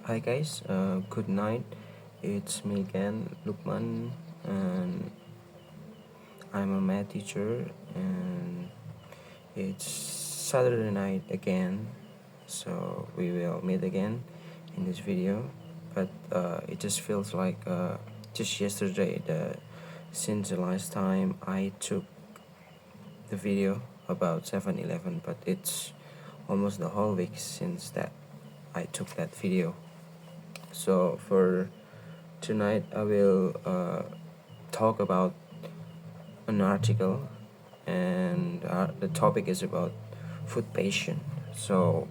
Hi guys, good night. It's me again, Lukman, and I'm a math teacher, and it's Saturday night again, so we will meet again in this video. But it just feels like just yesterday that since the last time I took the video about 7-Eleven, but it's almost the whole week since that I took that video. So for tonight I will talk about an article, and the topic is about food passion. So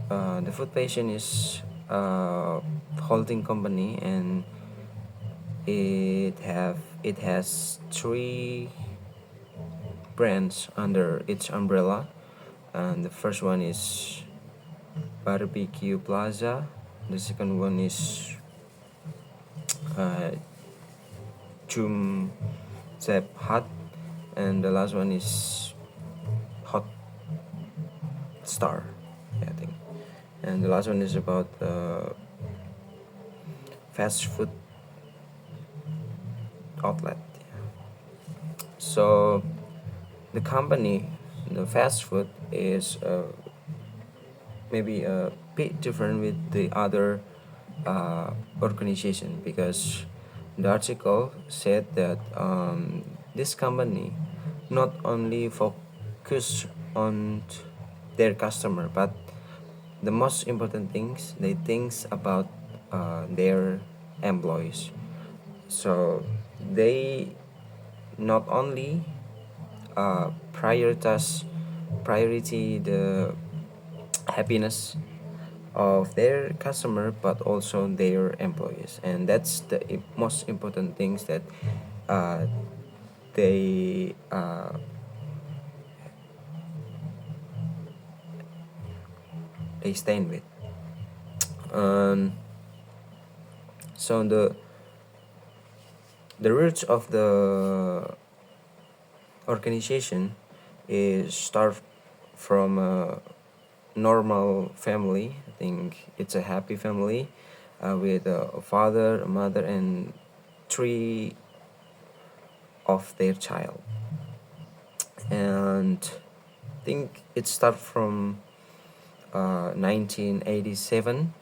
the food passion is a holding company, and it has three brands under its umbrella. And the first one is Barbecue Plaza. The second one is uh, Jum Zep Hut, and the last one is Hot Star, I think. And the last one is about fast food outlet. So the company, the fast food, is maybe a bit different with the other organization, because the article said that this company not only focus on their customer, but the most important things they thinks about their employees. So they not only priority the happiness of their customer, but also their employees, and that's the most important things that uh, they they stand with. um, so the roots of the organization is start from a normal family. I think it's a happy family with a father, a mother, and three of their child. And I think it started from 1987,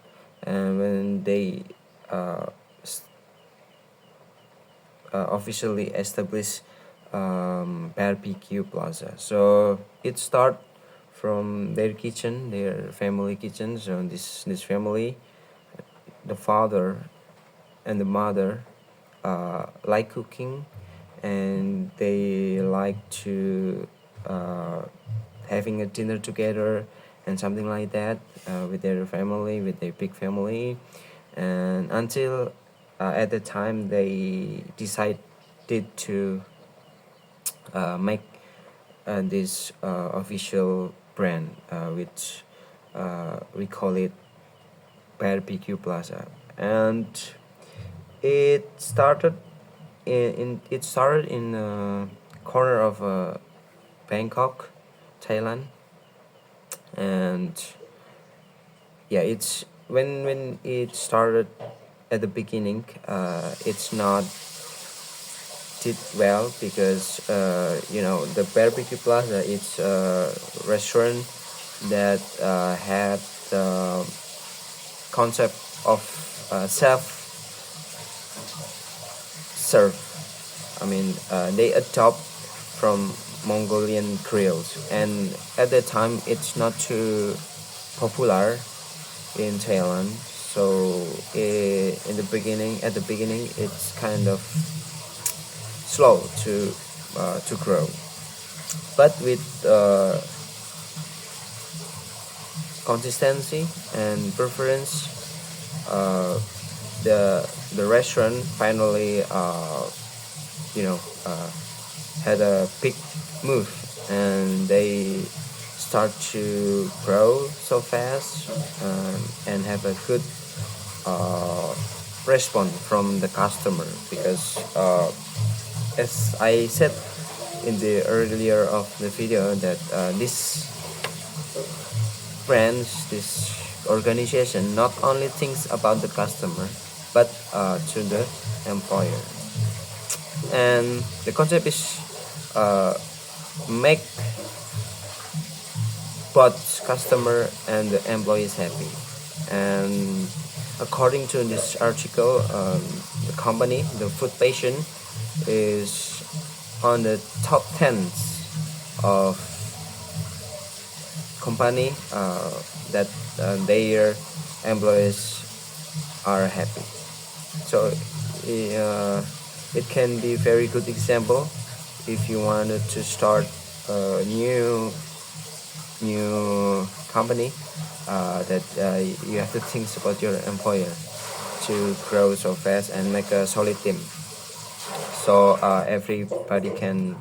and when they uh, officially established Barbecue Plaza. So it start from their kitchen, their family kitchen. So this family, the father and the mother, like cooking, and they like to having a dinner together and something like that with their family, with their big family. And until at the time they decided to make this official brand, which we call it Barbecue Plaza. And it started in a corner of Bangkok, Thailand. And yeah, it's when it started at the beginning, it's not did well, because the Barbecue Plaza, it's a restaurant that had the concept of self serve. I mean, they adopt from Mongolian grills, and at that time it's not too popular in Thailand. So at the beginning, it's kind of slow to grow. But with consistency and preference, uh, the restaurant finally had a big move, and they start to grow so fast, and have a good uh, response from the customer, because as I said in the earlier of the video, that brands, this organization not only thinks about the customer but to the employer. And the concept is uh, make both customer and the employees happy. And according to this article, the company, the Food Patient, is on the top 10 of company that their employees are happy. So it can be very good example if you wanted to start a new company that you have to think about your employer to grow so fast and make a solid team. So everybody can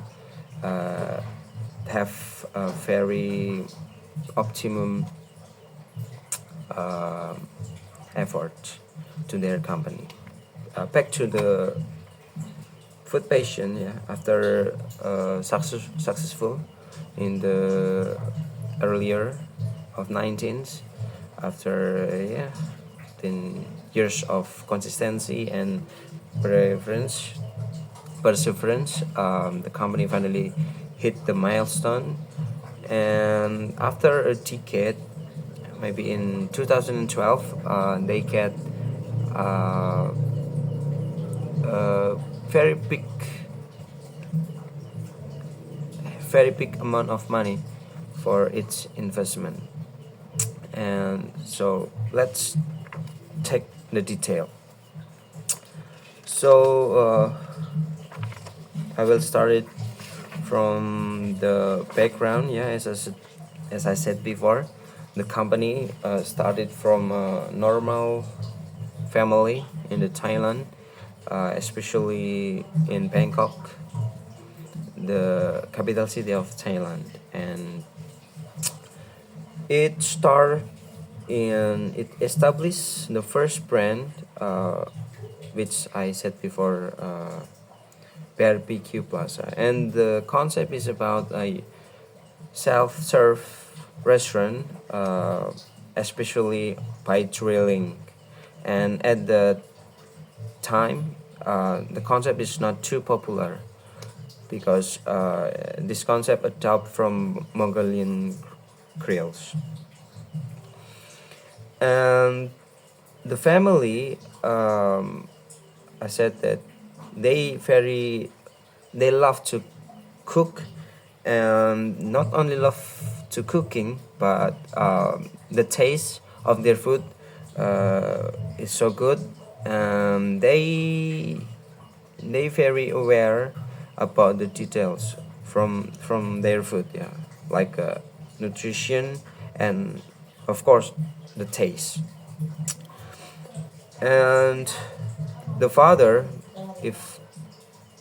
uh, have a very optimum uh, effort to their company. Back to the Food Patient, yeah, after successful in the earlier of 19th, after 10 years of consistency and preference perseverance, the company finally hit the milestone. And after a decade, maybe in 2012, they get uh, a very big amount of money for its investment. And so let's take the detail. So I will start it from the background. Yeah, as I said before, the company started from a normal family in the Thailand, especially in Bangkok, the capital city of Thailand. And it established the first brand, which I said before, Barbecue Plaza. And the concept is about a self-serve restaurant, especially by drilling. And at the time, the concept is not too popular because this concept adopted from Mongolian Creoles. And the family, I said that they love to cook, and not only love to cooking, but the taste of their food is so good. They very aware about the details from their food, yeah, like nutrition and of course the taste. And the father, if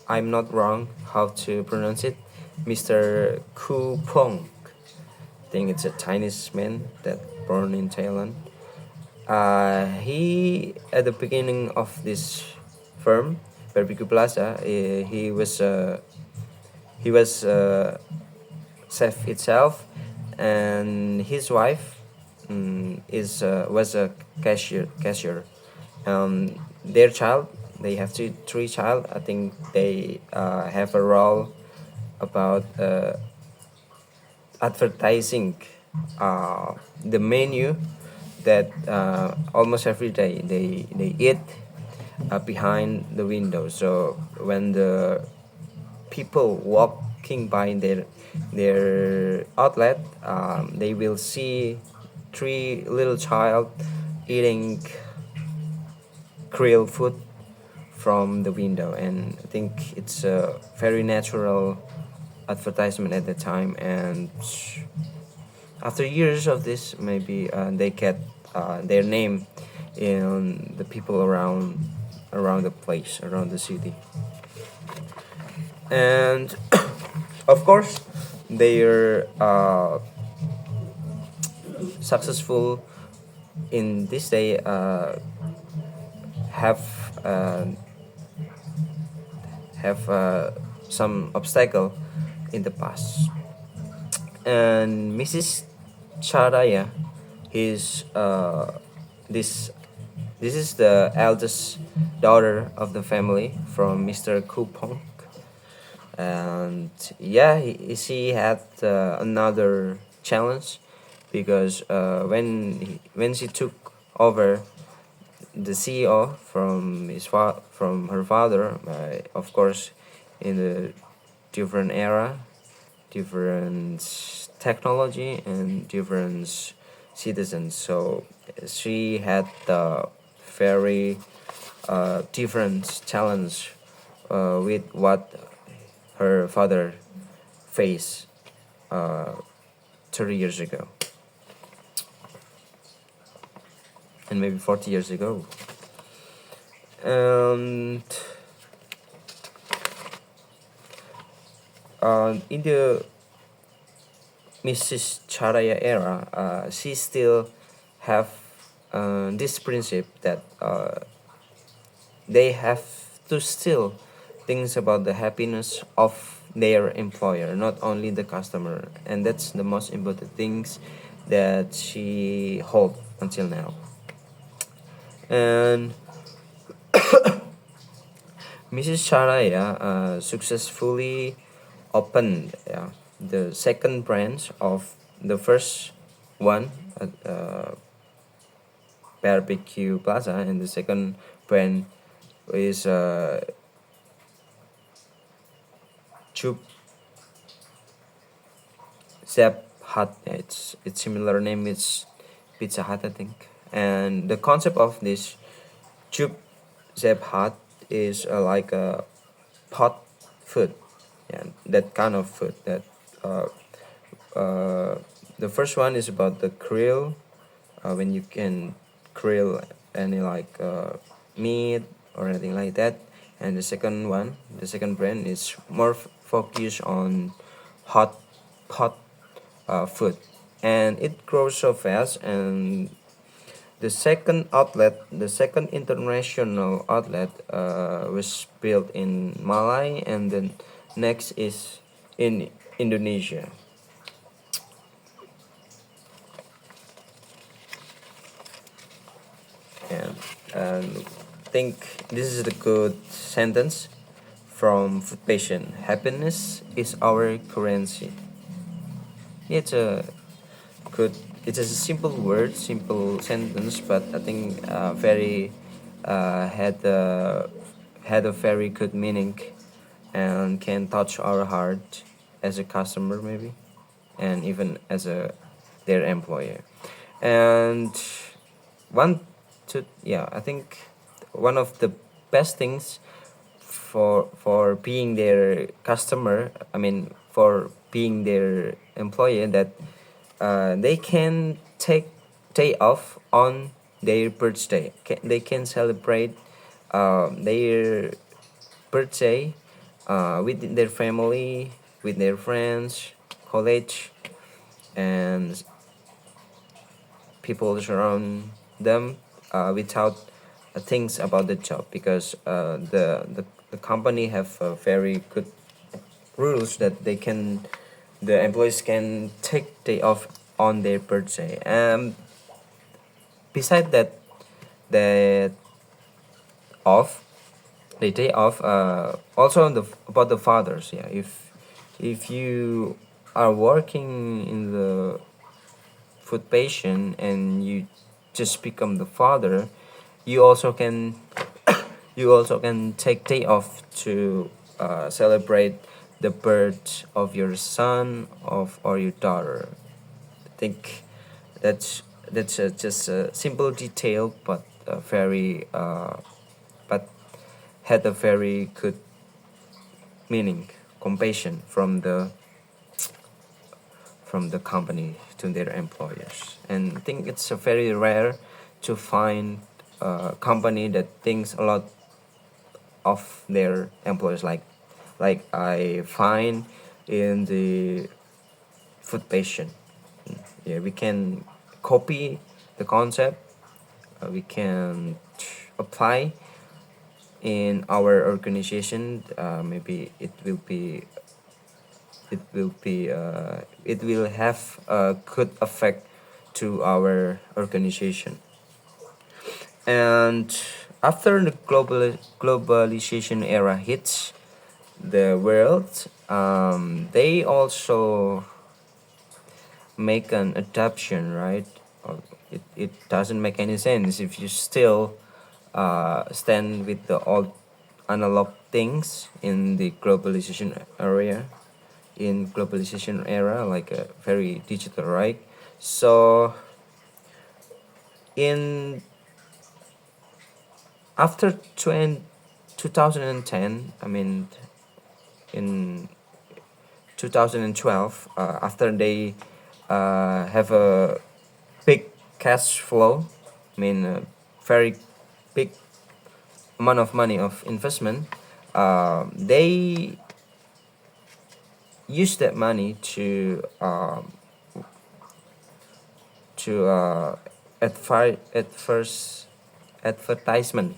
I'm not wrong how to pronounce it, Mr. Ku Pong. I think it's a Chinese man that born in Thailand. He at the beginning of this firm, Barbecue Plaza, he was chef itself, and his wife is was a cashier. Their child, they have three child. I think they have a role about advertising the menu that almost every day they eat behind the window. So when the people walking by their outlet, they will see three little child eating grilled food from the window. And I think it's a very natural advertisement at the time. And after years of this, maybe they get their name in the people around the place, around the city. And of course they're successful in this day, have uh, have some obstacle in the past. And Mrs. Charaya, He's this this is the eldest daughter of the family from Mr. Kupong, and yeah, she had another challenge because when she took over the CEO from from her father, of course, in a different era, different technology, and different citizens. So she had the very different challenge with what her father faced uh, 30 years ago and maybe 40 years ago. And in the Mrs. Charaya era, she still have this principle that they have to still think about the happiness of their employer, not only the customer, and that's the most important things that she hold until now. And Mrs. Charaya successfully opened the second branch of the first one at Barbecue Plaza, and the second brand is Chup Zap Hut. It's similar name is Pizza Hut, I think. And the concept of this Chup Zap Hut is like a pot food, yeah, that kind of food. That uh, uh, the first one is about the grill, when you can grill any like meat or anything like that. And the second one, the second brand is more focused on hot pot food, and it grows so fast. And the second international outlet was built in Malay, and then next is in Indonesia. And I think this is the good sentence from Food Patient. Happiness is our currency. It's a good. It's a simple word, simple sentence, but I think very had a very good meaning and can touch our heart as a customer maybe, and even as a their employer. And one to yeah, I think one of the best things for being their customer, I mean for being their employer, that they can take day off on their birthday. They can celebrate their birthday with their family, with their friends, college, and people around them, without things about the job, because the company have very good rules that the employees can take day off on their birthday. Beside that off the day off, also on the about the fathers, yeah, if you are working in the food patient and you just become the father, you also can you also can take day off to celebrate the birth of your son of or your daughter. I think that's just a simple detail, but very but had a very good meaning, compassion from the company to their employers. And I think it's a very rare to find a company that thinks a lot of their employees, like I find in the food patient. Yeah, we can copy the concept, we can apply in our organization. Maybe it will have a good effect to our organization. And after the globalization era hits the world, they also make an adaptation, right? It doesn't make any sense if you still stand with the old analog things in the globalization era, like a very digital, right? So in after 2010, I mean in 2012, after they have a big cash flow, I mean a very big amount of money of investment, they use that money to at first advertisement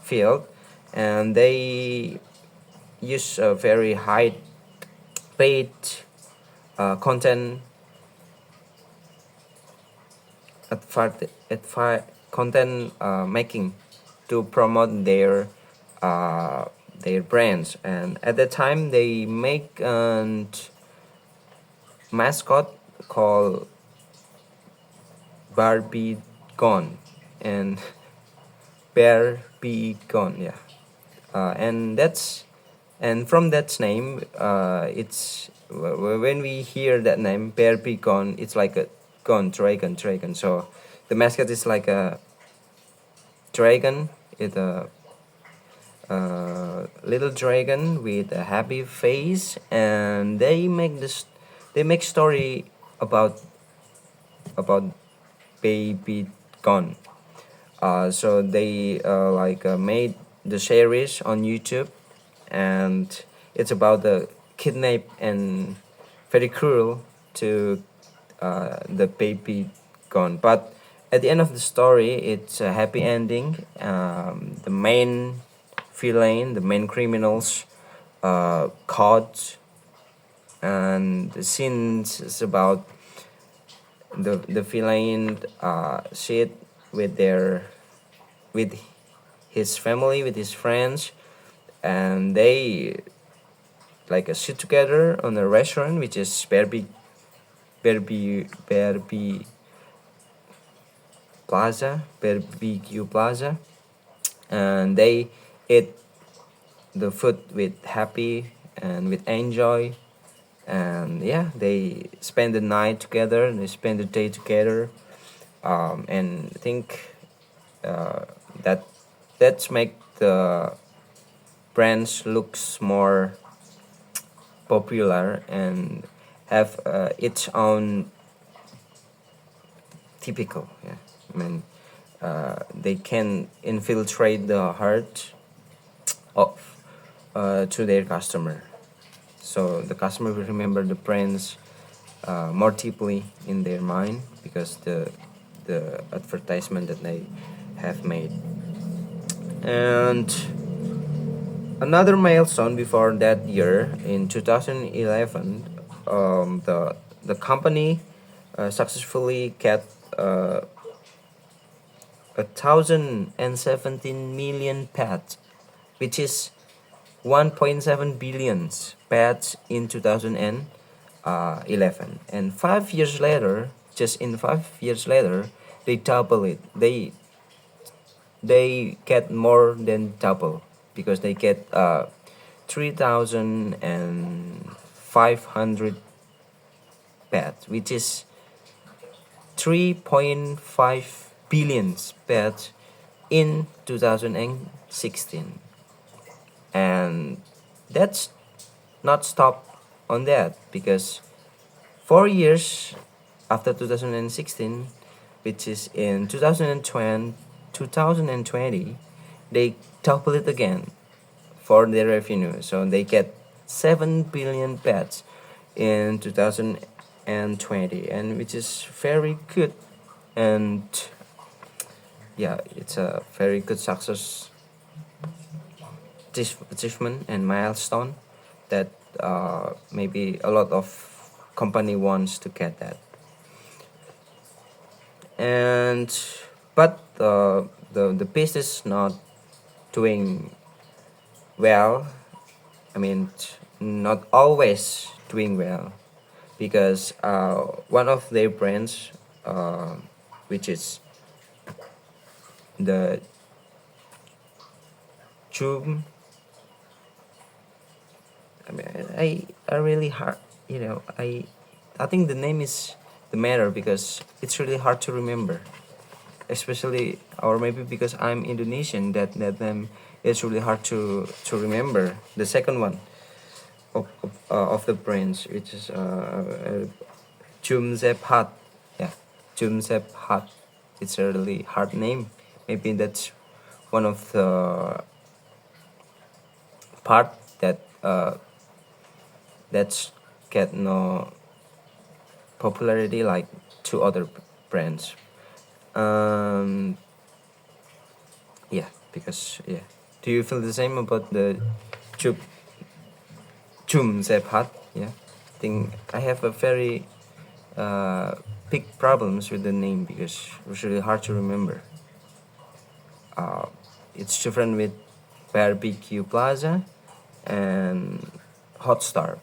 field, and they use a very high paid content content making to promote their brands. And at the time they make a mascot called Barbie Gone, and Barbie Gone, yeah. And from that name, when we hear that name Barbie Gone, it's like a dragon. So the mascot is like a dragon. It's a little dragon with a happy face, and they make story about baby gone. So they made the series on YouTube, and it's about the kidnap and very cruel to the baby gone. But at the end of the story, it's a happy ending. The main villain, the main criminals, caught, and the scenes is about the villain sit with their with his family, with his friends, and they sit together on a restaurant, which is Barbie Plaza, Barbecue Plaza, and they eat the food with happy and with enjoy. And yeah, they spend the night together and they spend the day together. And I think uh, that that's make the brands looks more popular and have its own typical, yeah. I mean, they can infiltrate the heart of to their customer, so the customer will remember the brands more deeply in their mind because the advertisement that they have made. And another milestone before that year in 2011, the company successfully get 1,017 million pets, which is 1.7 billion pets in 2011. And 5 years later, just in 5 years later, they double it. They get more than double because they get 3,500 pets, which is 3.5 billion pets in 2016. And that's not stop on that, because 4 years after 2016, which is in 2020, they double it again for their revenue. So they get 7 billion pets in 2020, and which is very good. And yeah, it's a very good success achievement and milestone that maybe a lot of company wants to get that. and but the business not doing well. I mean, not always doing well, because one of their brands, which is the Chum. I mean, I really hard, I think the name is the matter, because it's really hard to remember, especially, or maybe because I'm Indonesian, that name is really hard to remember. The second one of the brands, which is Chum Zep Hut. Yeah, Chum Zep Hut. It's a really hard name. Maybe that's one of the part that that's get no popularity like two other brands. Um, yeah, because yeah. Do you feel the same about the Chum Chum Zep Hut? Yeah, I think I have a very big problems with the name, because it's really hard to remember. Uh, it's different with Barbecue Plaza and Hot Star.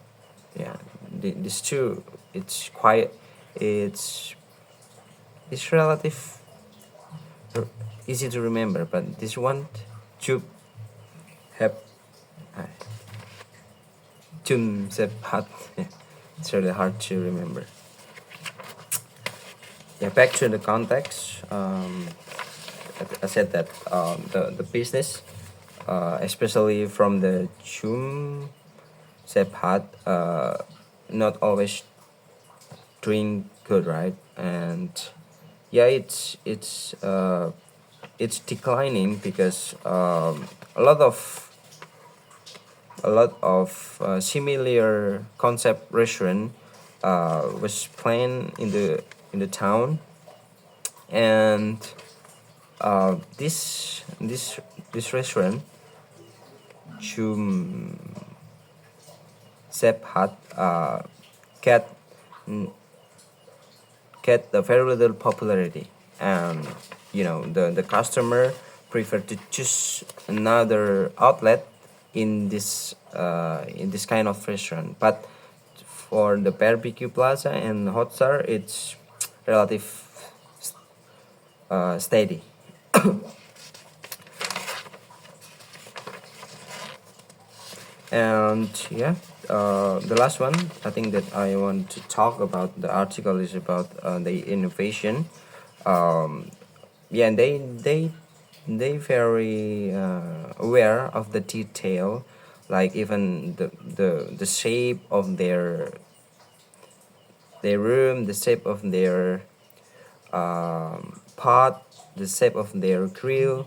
Yeah, these two, it's quite, it's it's relative easy to remember, but this one, Chup Hep Chum Sep Hat, it's really hard to remember. Yeah, back to the context. I said that the business, especially from the Chum Sep Hat, not always doing good, right? And yeah, it's declining, because a lot of similar concept restaurant was planned in the town, and this restaurant, Chum Sep Hut, get get a very little popularity, and the customer prefer to choose another outlet in this kind of restaurant. But for the Barbecue Plaza and Hot Star, it's relative steady. And yeah, the last one I think that I want to talk about the article is about the innovation. Yeah, and they very aware of the detail, like even the shape of their room, the shape of their pot, the shape of their grill.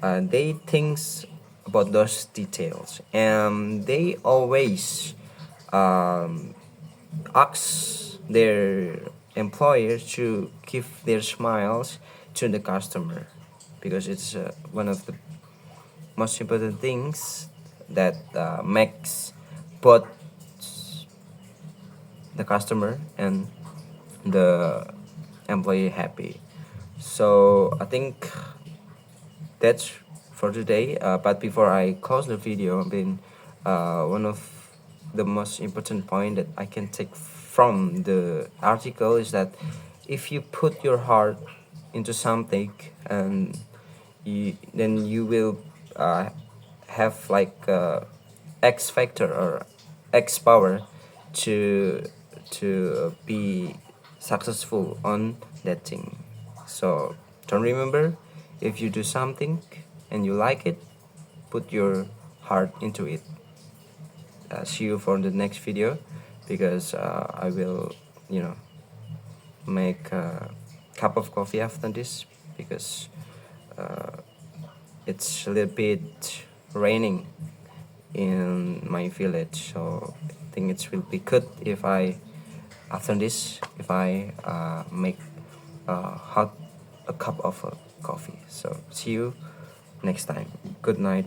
They think about those details, and they always um, ask their employers to give their smiles to the customer, because it's one of the most important things that makes both the customer and the employee happy. So I think that's for today. But before I close the video, one of the most important point that I can take from the article is that if you put your heart into something, and then you will have like X factor or X power to be successful on that thing. So don't remember, if you do something and you like it, put your heart into it. See you for the next video, because I will make a cup of coffee after this, because it's a little bit raining in my village. So I think it will be good if I, after this, if I make a cup of coffee. So see you next time. Good night.